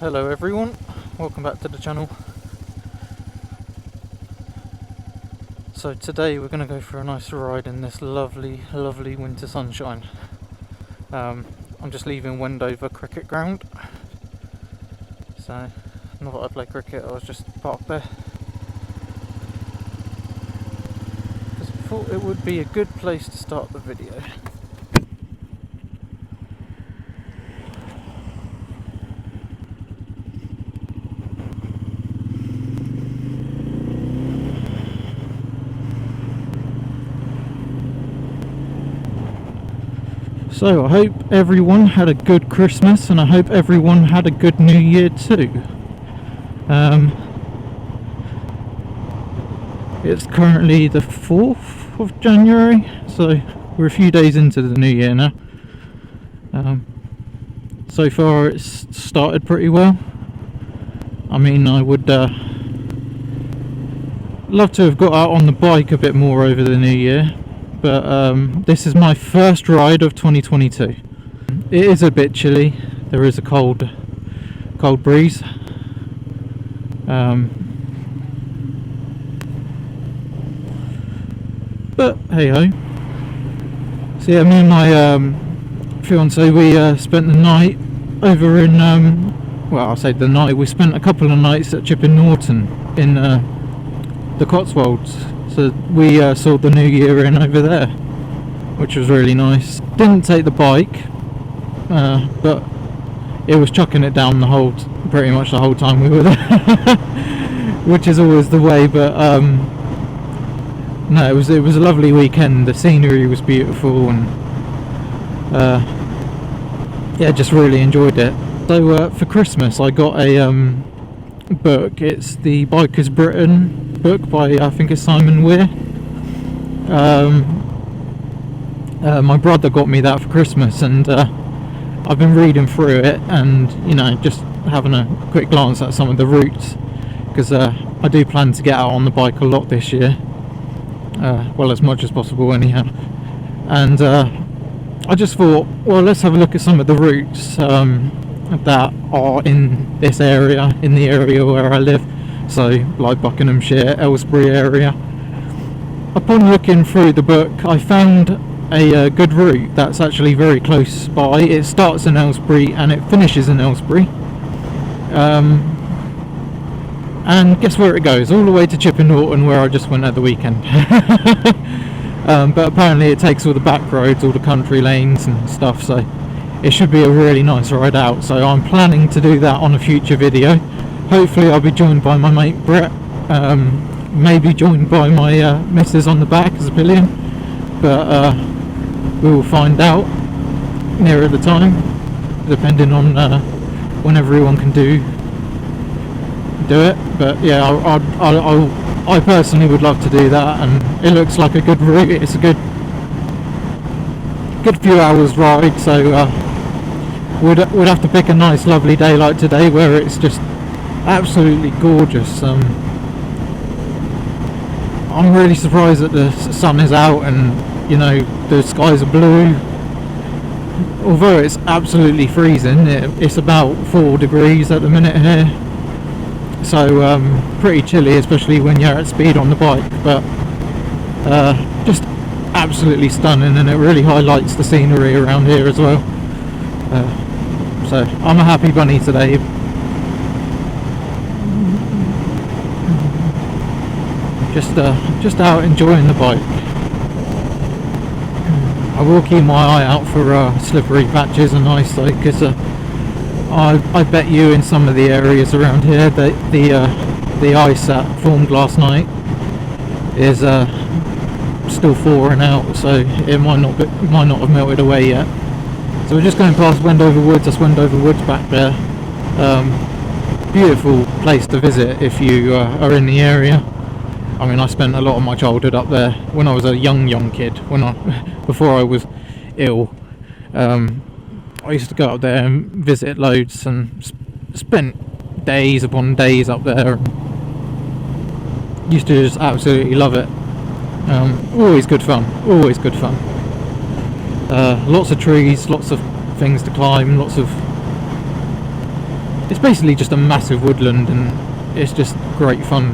Hello everyone, welcome back to the channel. So today we're going to go for a nice ride in this lovely winter sunshine. I'm just leaving Wendover cricket ground, so not that I play cricket, I was just parked there because I thought it would be a good place to start the video. So I hope everyone had a good Christmas and I hope everyone had a good New Year too. It's currently the 4th of January, so we're a few days into the new year now. So far it's started pretty well. I mean, I would love to have got out on the bike a bit more over the new year. But this is my first ride of 2022. It is a bit chilly. There is a cold breeze. But hey ho. So yeah, me and my fiance, we spent the night over in well, I'll say the night. We spent a couple of nights at Chipping Norton in the Cotswolds. So we saw the new year in over there, which was really nice. Didn't take the bike, but it was chucking it down pretty much the whole time we were there, which is always the way. But no, it was a lovely weekend. The scenery was beautiful, and yeah, just really enjoyed it. So for Christmas, I got a book. It's the Bikers Britain book by, I think it's Simon Weir. My brother got me that for Christmas, and I've been reading through it and, you know, just having a quick glance at some of the routes, because I do plan to get out on the bike a lot this year, well, as much as possible anyhow. And I just thought, well, let's have a look at some of the routes that are in this area, in the area where I live. So like Buckinghamshire, Aylesbury area. Upon looking through the book, I found a good route that's actually very close by. It starts in Aylesbury and it finishes in Aylesbury. And guess where it goes? All the way to Chipping Norton, where I just went at the weekend. But apparently it takes all the back roads, all the country lanes and stuff, so it should be a really nice ride out. So I'm planning to do that on a future video. Hopefully I'll be joined by my mate Brett, maybe joined by my missus on the back as a pillion, but we will find out nearer the time, depending on when everyone can do it. But yeah, I personally would love to do that, and it looks like a good route. It's a good few hours ride, so we'd have to pick a nice lovely day like today where it's just absolutely gorgeous. I'm really surprised that the sun is out and, you know, the skies are blue. Although it's absolutely freezing, it's about 4 degrees at the minute here, so pretty chilly, especially when you're at speed on the bike. But just absolutely stunning, and it really highlights the scenery around here as well. So I'm a happy bunny today. Just out enjoying the bike. I will keep my eye out for slippery patches and ice, though, because I bet you in some of the areas around here that the ice that formed last night is still thawing out, so it might not have melted away yet. So we're just going past Wendover Woods. That's Wendover Woods back there. Beautiful place to visit if you are in the area. I mean, I spent a lot of my childhood up there when I was a young kid. Before I was ill, I used to go up there and visit loads, and spent days upon days up there. Used to just absolutely love it. Always good fun. Always good fun. Lots of trees, lots of things to climb, lots of it's basically just a massive woodland, and it's just great fun.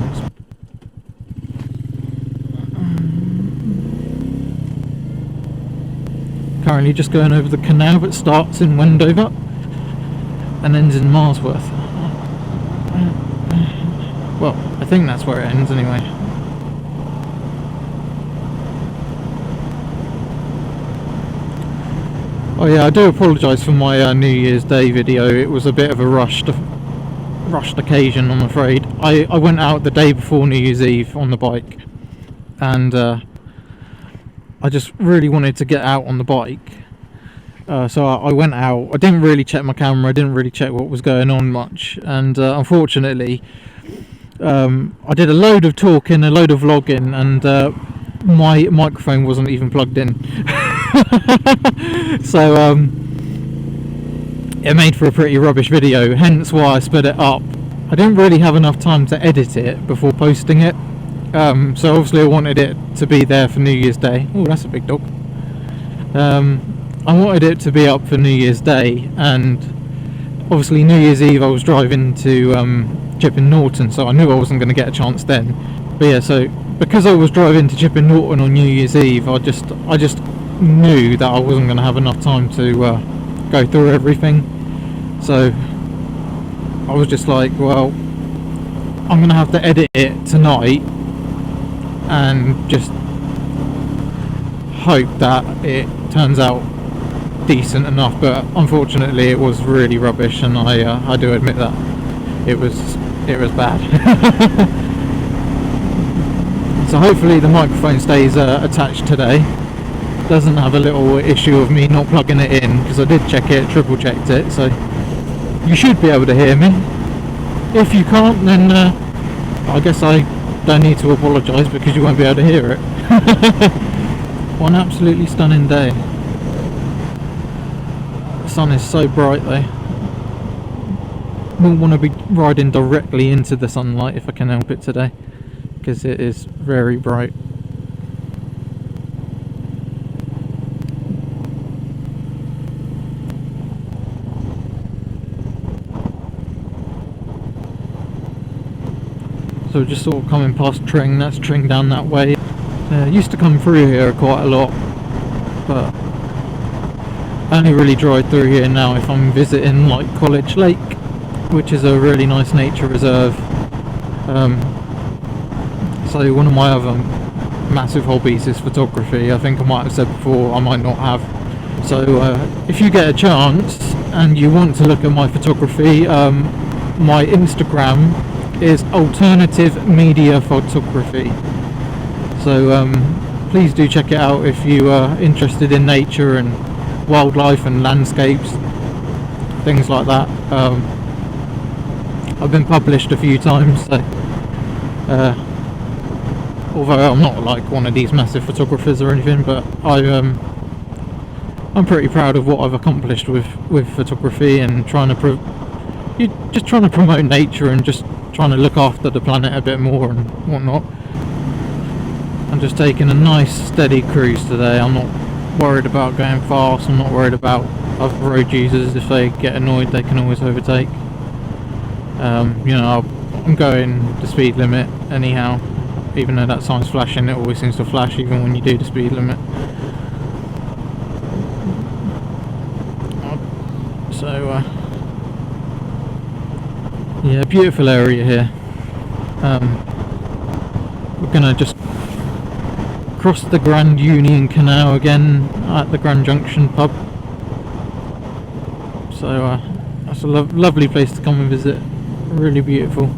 Currently just going over the canal that starts in Wendover and ends in Marsworth. Well, I think that's where it ends anyway. Oh yeah, I do apologise for my New Year's Day video. It was a bit of a rushed occasion, I'm afraid. I went out the day before New Year's Eve on the bike, and I just really wanted to get out on the bike. So I went out. I didn't really check my camera, I didn't really check what was going on much, and unfortunately I did a load of talking, a load of vlogging, and my microphone wasn't even plugged in. So it made for a pretty rubbish video, hence why I sped it up. I didn't really have enough time to edit it before posting it, so obviously I wanted it to be there for New Year's Day. Oh, that's a big dog. I wanted it to be up for New Year's Day, and obviously New Year's Eve I was driving to Chipping Norton, so I knew I wasn't going to get a chance then. But yeah, so because I was driving to Chipping Norton on New Year's Eve, I just knew that I wasn't going to have enough time to go through everything. So I was just like, well, I'm going to have to edit it tonight and just hope that it turns out decent enough. But unfortunately it was really rubbish, and I do admit that it was bad. So hopefully the microphone stays attached today, doesn't have a little issue of me not plugging it in, because I did check it, triple checked it, so you should be able to hear me. If you can't, then I guess I don't need to apologise, because you won't be able to hear it. What an absolutely stunning day. The sun is so bright though. Wouldn't want to be riding directly into the sunlight if I can help it today, because it is very bright. So just sort of coming past Tring, that's Tring down that way. Used to come through here quite a lot, but I only really drive through here now if I'm visiting like College Lake, which is a really nice nature reserve. So one of my other massive hobbies is photography. I think I might have said before, I might not have. So if you get a chance and you want to look at my photography, my Instagram is Alternative Media Photography. So please do check it out if you are interested in nature and wildlife and landscapes, things like that. I've been published a few times, so although I'm not like one of these massive photographers or anything, but I'm pretty proud of what I've accomplished with photography, and trying to promote nature and just trying to look after the planet a bit more and whatnot. I'm just taking a nice steady cruise today. I'm not worried about going fast, I'm not worried about other road users. If they get annoyed, they can always overtake. You know, I'm going the speed limit anyhow, even though that sign's flashing. It always seems to flash even when you do the speed limit. So yeah, beautiful area here. We're gonna just cross the Grand Union Canal again at the Grand Junction pub. So that's a lovely place to come and visit. Really beautiful,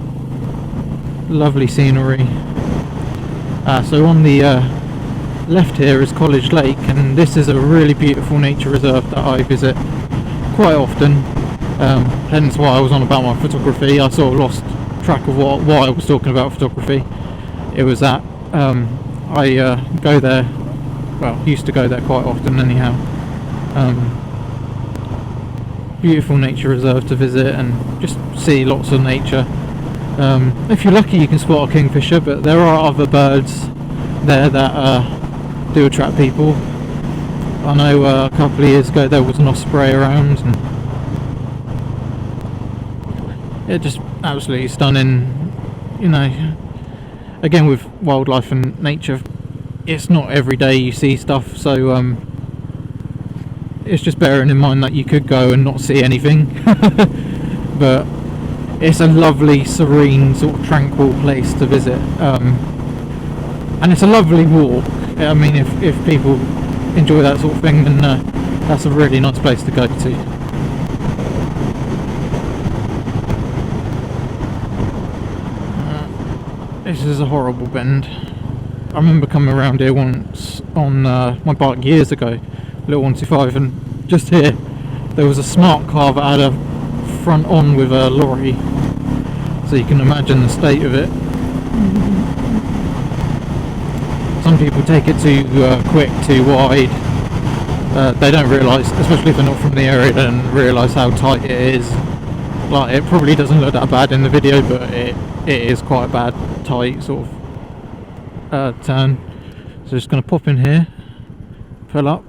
lovely scenery. So on the left here is College Lake, and this is a really beautiful nature reserve that I visit quite often. Hence why I was on about my photography. I sort of lost track of why I was talking about photography. It was that I go there, well, used to go there quite often anyhow. Beautiful nature reserve to visit and just see lots of nature. If you're lucky you can spot a kingfisher, but there are other birds there that do attract people. I know a couple of years ago there was an osprey around, and Yeah, just absolutely stunning. You know, again with wildlife and nature, it's not every day you see stuff, so it's just bearing in mind that you could go and not see anything. But it's a lovely, serene, sort of tranquil place to visit, and it's a lovely walk. I mean, if people enjoy that sort of thing, then that's a really nice place to go to. This is a horrible bend. I remember coming around here once on my bike years ago, little 125, and just here there was a smart car that had a front on with a lorry, so you can imagine the state of it. Some people take it too quick, too wide. They don't realise, especially if they're not from the area, they don't realise how tight it is. Like, it probably doesn't look that bad in the video, but it is quite a bad, tight sort of turn. So just going to pop in here, pull up,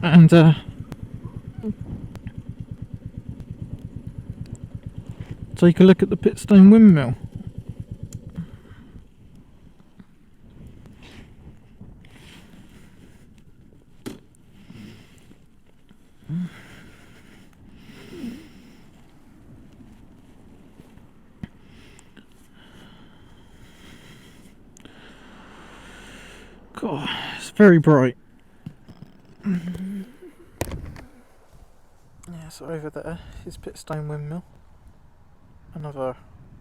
and take a look at the Pitstone windmill. God, it's very bright. Yeah, so over there is Pitstone Windmill. Another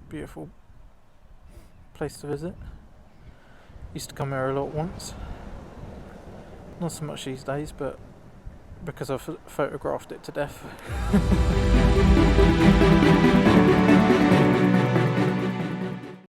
beautiful place to visit. Used to come here a lot once. Not so much these days, but because I've photographed it to death.